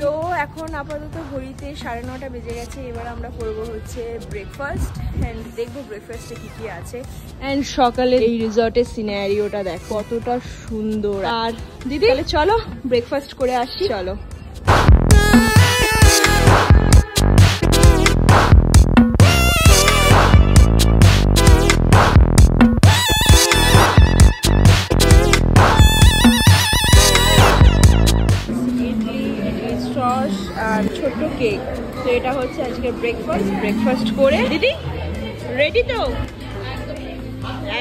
তো এখন আপাতত ঘড়িতে 9:30 বেজে গেছে। এবার আমরা করবো হচ্ছে ব্রেকফাস্ট অ্যান্ড দেখবো ব্রেকফাস্টে কি কি আছে। অ্যান্ড সকালে এই রিসর্টের সিনারিওটা দেখ কতটা সুন্দর। আর দিদি তাহলে চলো ব্রেকফাস্ট করে আসি। চলো আর ছোট্ট কেক। তো এটা হচ্ছে আজকে ব্রেকফাস্ট করে দিদি রেডি তো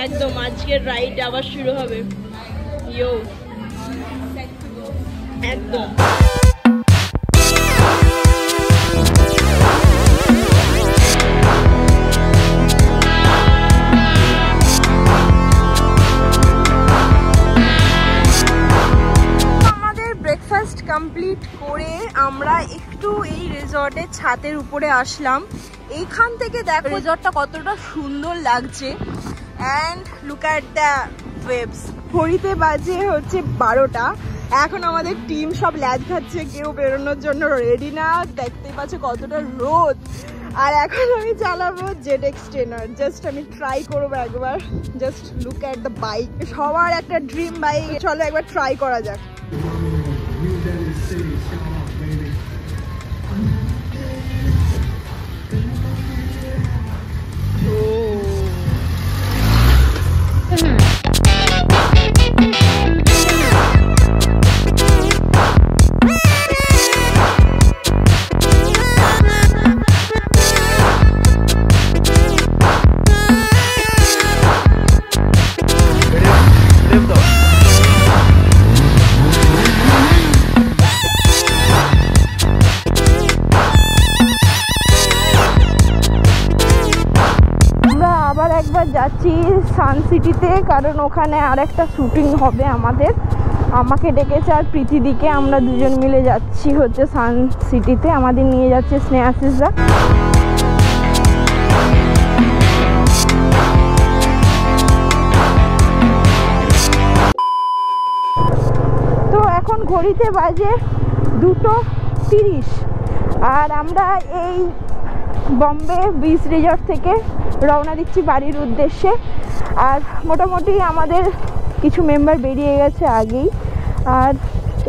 একদম। আজকের রাইড আবার শুরু হবে। ইয়ো একদম। কমপ্লিট করে আমরা একটু এই রিসর্টের ছাদের উপরে আসলাম। এইখান থেকে দেখো রিসর্টটা কতটা সুন্দর লাগছে। And look at the waves. ঘড়িতে বাজে হচ্ছে 12টা। এখন আমাদের টিম সব ল্যাজ খাচ্ছে, কেউ বেরোনোর জন্য রেডি না। দেখতে পাচ্ছে কতটা রোদ। আর এখন আমি চালাবো ZX ট্রেনার। জাস্ট আমি ট্রাই করবো একবার। Just look at the bike. সবার একটা ড্রিম বাইক। চলো একবার ট্রাই করা যাক। যাচ্ছি সান সিটিতে, কারণ ওখানে আর একটা শুটিং হবে আমাদের। আমাকে ডেকেছে আর প্রীতিদিকে। আমরা দুজন মিলে যাচ্ছি হচ্ছে সান সিটিতে। আমাদের নিয়ে যাচ্ছে স্নেহাশিসরা। তো এখন ঘড়িতে বাজে 2:30 আর আমরা এই বম্বে বিচ রিসর্ট থেকে রওনা দিচ্ছি বাড়ির উদ্দেশ্যে। আর মোটামুটি আমাদের কিছু মেম্বার বেরিয়ে গেছে আগেই। আর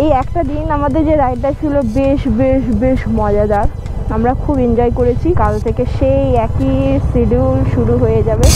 এই একটা দিন আমাদের যে রাইডটা ছিল বেশ বেশ বেশ মজাদার। আমরা খুব এনজয় করেছি। কাল থেকে সেই একই শিডিউল শুরু হয়ে যাবে।